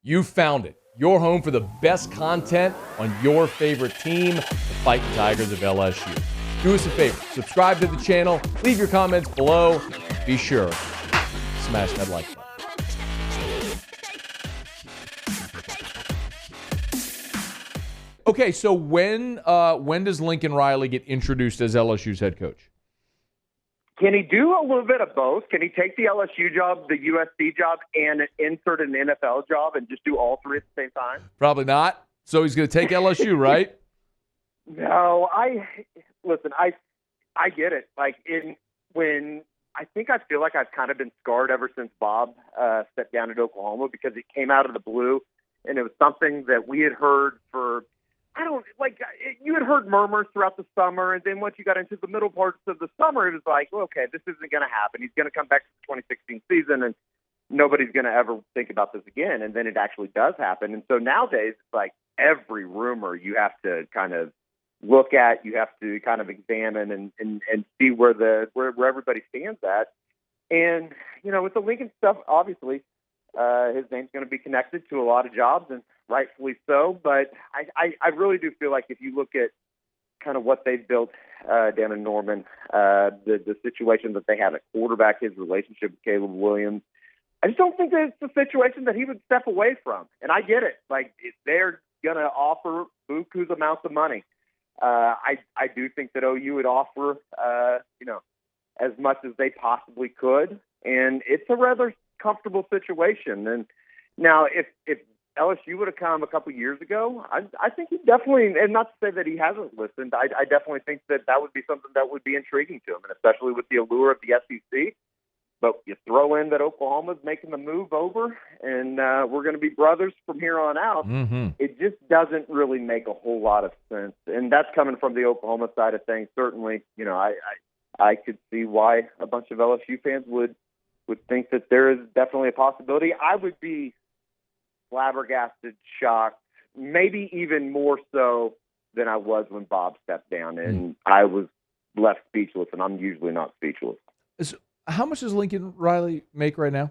You found it. Your home for the best content on your favorite team, the Fighting Tigers of LSU. Do us a favor. Subscribe to the channel. Leave your comments below. Be sure to smash that like button. Okay, so when does Lincoln Riley get introduced as LSU's head coach? Can he do a little bit of both? Can he take the LSU job, the USC job, and insert an NFL job and just do all three at the same time? Probably not. So he's going to take LSU, right? No, I get it. Like I feel like I've kind of been scarred ever since Bob stepped down at Oklahoma, because it came out of the blue, and it was something that we had heard for. You had heard murmurs throughout the summer, and then once you got into the middle parts of the summer, it was like, well, okay, this isn't going to happen. He's going to come back to the 2016 season, and nobody's going to ever think about this again. And then it actually does happen. And so nowadays, it's like every rumor you have to kind of look at, you have to kind of examine and see where everybody stands at. And, with the Lincoln stuff, obviously, his name's going to be connected to a lot of jobs, and rightfully so. But I really do feel like if you look at kind of what they've built down in Norman, the situation that they have at quarterback, his relationship with Caleb Williams, I just don't think that it's a situation that he would step away from. And I get it. Like, if they're going to offer buku amounts of money, I do think that OU would offer, as much as they possibly could. And it's a rather comfortable situation. And now if LSU would have come a couple years ago, I think he definitely, and not to say that he hasn't listened, I definitely think that would be something that would be intriguing to him, and especially with the allure of the SEC. But you throw in that Oklahoma's making the move over, and we're going to be brothers from here on out. Mm-hmm. It just doesn't really make a whole lot of sense. And that's coming from the Oklahoma side of things. Certainly, I could see why a bunch of LSU fans would think that there is definitely a possibility. I would be flabbergasted, shocked, maybe even more so than I was when Bob stepped down, and I was left speechless, and I'm usually not speechless. How much does Lincoln Riley make right now?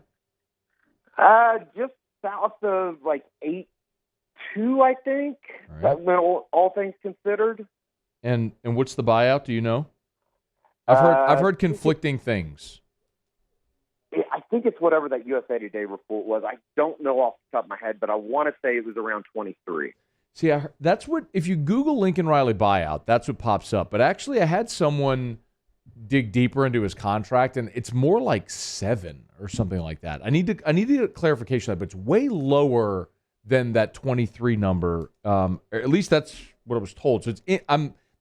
Just south of like 8.2, I think, right. When all things considered. And what's the buyout? Do you know? I've heard conflicting things. I think it's whatever that USA Today report was. I don't know off the top of my head, but I want to say it was around 23. See, that's what, if you Google Lincoln Riley buyout, that's what pops up. But actually, I had someone dig deeper into his contract, and it's more like 7 or something like that. I need to get a clarification of that, but it's way lower than that 23 number. Or at least that's what I was told. So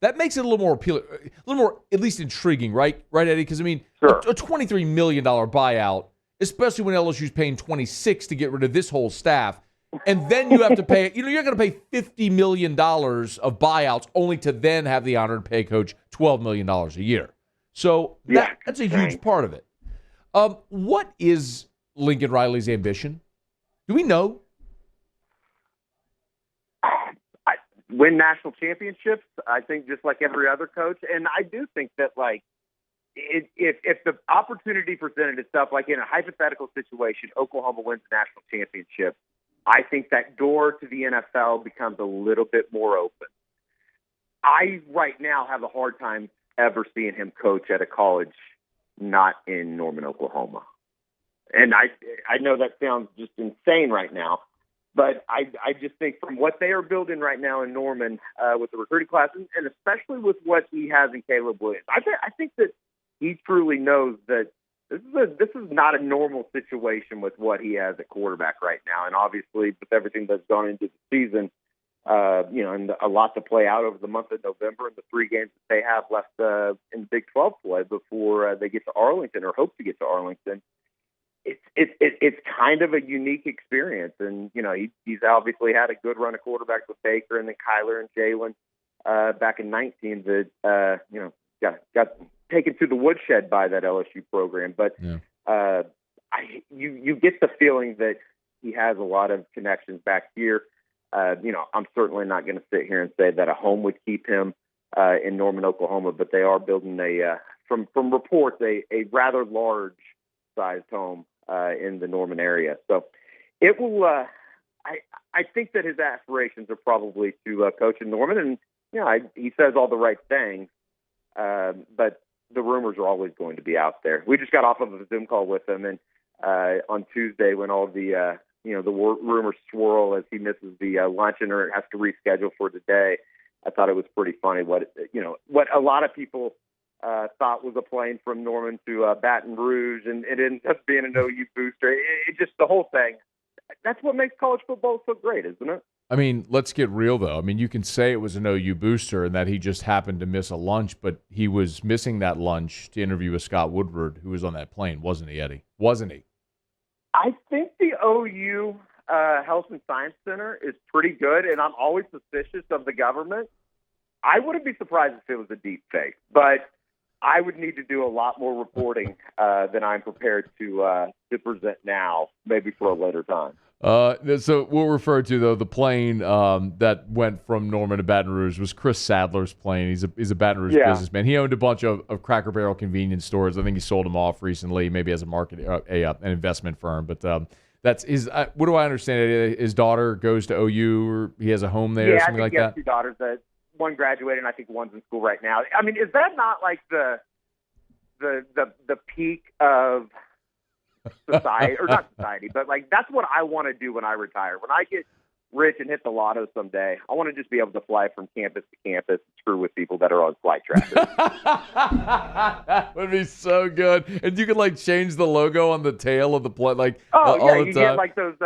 that makes it a little more appealing, a little more at least intriguing, right, Eddie? Because sure. A $23 million buyout, especially when LSU's paying $26 to get rid of this whole staff, and then you have to pay. You're going to pay $50 million of buyouts only to then have the honor to pay coach $12 million a year. So that's a huge part of it. What is Lincoln Riley's ambition? Do we know? Win national championships, I think, just like every other coach. And I do think that, like, if the opportunity presented itself, like in a hypothetical situation, Oklahoma wins the national championship, I think that door to the NFL becomes a little bit more open. I, right now, have a hard time ever seeing him coach at a college not in Norman, Oklahoma. And I know that sounds just insane right now, but I just think from what they are building right now in Norman with the recruiting class, and especially with what he has in Caleb Williams, I think that he truly knows that this is not a normal situation with what he has at quarterback right now. And obviously, with everything that's gone into the season, and a lot to play out over the month of November and the 3 games that they have left in the Big 12 play before they get to Arlington, or hope to get to Arlington. It's kind of a unique experience. And, he's obviously had a good run of quarterbacks with Baker and then Kyler and Jalen back in 19 that, got taken to the woodshed by that LSU program. But you get the feeling that he has a lot of connections back here. I'm certainly not going to sit here and say that a home would keep him in Norman, Oklahoma, but they are building from reports, a rather large sized home in the Norman area. So it will, I think that his aspirations are probably to coach in Norman, and he says all the right things, but the rumors are always going to be out there. We just got off of a Zoom call with him, and on Tuesday when all the rumors swirl as he misses the luncheon or has to reschedule for today, I thought it was pretty funny what a lot of people thought was a plane from Norman to Baton Rouge, and it ended up being an OU booster. It just, the whole thing. That's what makes college football so great, isn't it? I mean, let's get real, though. I mean, you can say it was an OU booster and that he just happened to miss a lunch, but he was missing that lunch to interview with Scott Woodward, who was on that plane, wasn't he, Eddie? Wasn't he? I think the OU Health and Science Center is pretty good, and I'm always suspicious of the government. I wouldn't be surprised if it was a deep fake, but I would need to do a lot more reporting than I'm prepared to present now, maybe for a later time. So we'll refer to, though, the plane that went from Norman to Baton Rouge was Chris Sadler's plane. He's a Baton Rouge businessman. He owned a bunch of Cracker Barrel convenience stores. I think he sold them off recently, maybe as a an investment firm. But that's his. What do I understand? His daughter goes to OU, or he has a home there, or something like that. Yeah, I think he has 2 daughters. One graduated, and I think one's in school right now. I mean, is that not like the peak of society, or not society, but like that's what I want to do when I retire. When I get rich and hit the lotto someday, I want to just be able to fly from campus to campus and screw with people that are on flight traffic. That would be so good. And you could like change the logo on the tail of the plane, like you get like those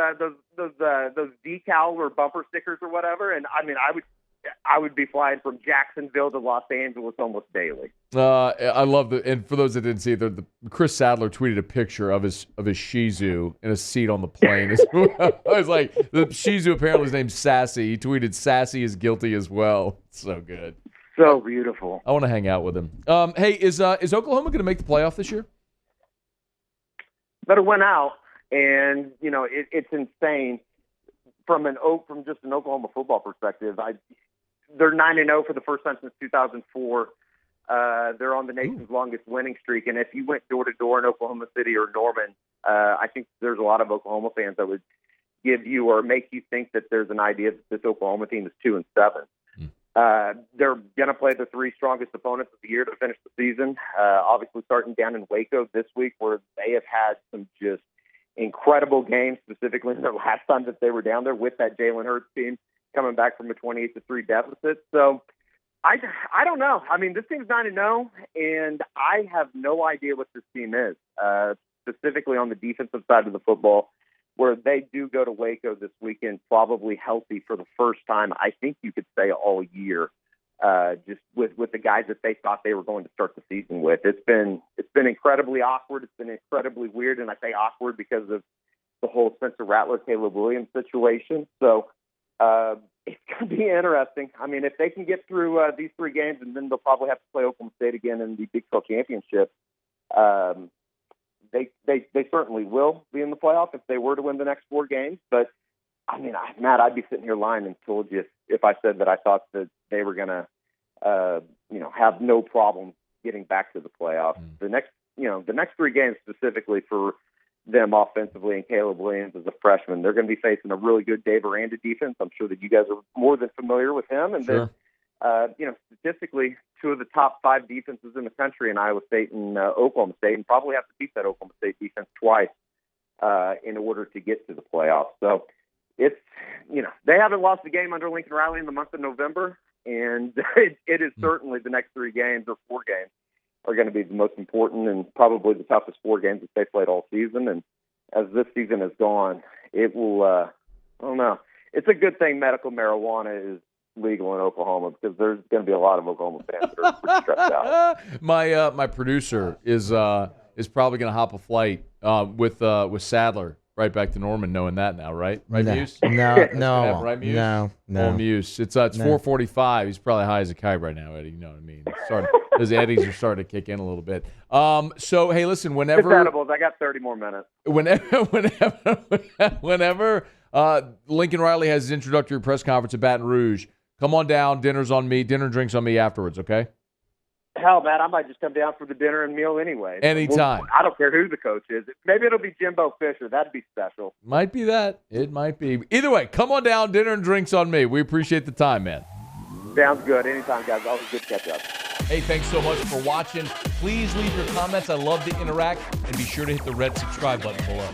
decal or bumper stickers or whatever. And I mean, I would be flying from Jacksonville to Los Angeles almost daily. I love and for those that didn't see it, Chris Sadler tweeted a picture of his Shih Tzu in a seat on the plane. I was like, the Shih Tzu apparently is named Sassy. He tweeted, "Sassy is guilty as well." So good. So beautiful. I want to hang out with him. Hey, is Oklahoma going to make the playoff this year? Better win out, and it's insane from just an Oklahoma football perspective. They're 9-0 for the first time since 2004. They're on the nation's longest winning streak. And if you went door to door in Oklahoma City or Norman, I think there's a lot of Oklahoma fans that would give you or make you think that there's an idea that this Oklahoma team is 2-7. They're going to play the 3 strongest opponents of the year to finish the season. Obviously, starting down in Waco this week, where they have had some just incredible games, specifically in the last time that they were down there with that Jalen Hurts team coming back from a 28-3 deficit. So I don't know. I mean, this team's 9-0, and I have no idea what this team is, specifically on the defensive side of the football, where they do go to Waco this weekend, probably healthy for the first time, I think you could say, all year, just with the guys that they thought they were going to start the season with. It's been incredibly awkward. It's been incredibly weird, and I say awkward because of the whole Spencer Rattler, Caleb Williams situation. So it's going to be interesting. I mean, if they can get through these 3 games, and then they'll probably have to play Oklahoma State again in the Big 12 championship, they certainly will be in the playoff if they were to win the next 4 games. But, I mean, Matt, I'd be sitting here lying and told you if I said that I thought that they were going to, have no problem getting back to the playoffs. The next 3 games specifically for them offensively, and Caleb Williams as a freshman, they're going to be facing a really good Dave Aranda defense. I'm sure that you guys are more than familiar with him. And sure. Then, statistically, 2 of the top 5 defenses in the country in Iowa State and Oklahoma State, and probably have to beat that Oklahoma State defense twice in order to get to the playoffs. So it's, they haven't lost a game under Lincoln Riley in the month of November, and it is certainly the next 3 games or 4 games are going to be the most important and probably the toughest 4 games that they played all season. And as this season has gone, it will, I don't know. It's a good thing medical marijuana is legal in Oklahoma, because there's going to be a lot of Oklahoma fans that are pretty stressed out. My producer is probably going to hop a flight with Sadler right back to Norman, knowing that now, right? Right, Muse? No, right, Muse? no. Oh, Muse. It's 4:45. He's probably high as a kite right now, Eddie. You know what I mean? Those Eddies are starting to kick in a little bit. So, hey, listen, whenever... It's edibles. I got 30 more minutes. Whenever Lincoln Riley has his introductory press conference at Baton Rouge, come on down. Dinner's on me. Dinner and drinks on me afterwards, okay? Hell, Matt, I might just come down for the dinner and meal anyway. Anytime. I don't care who the coach is. Maybe it'll be Jimbo Fisher. That'd be special. Might be that. It might be. Either way, come on down. Dinner and drinks on me. We appreciate the time, man. Sounds good. Anytime, guys. Always good to catch up. Hey, thanks so much for watching. Please leave your comments. I love to interact. And be sure to hit the red subscribe button below.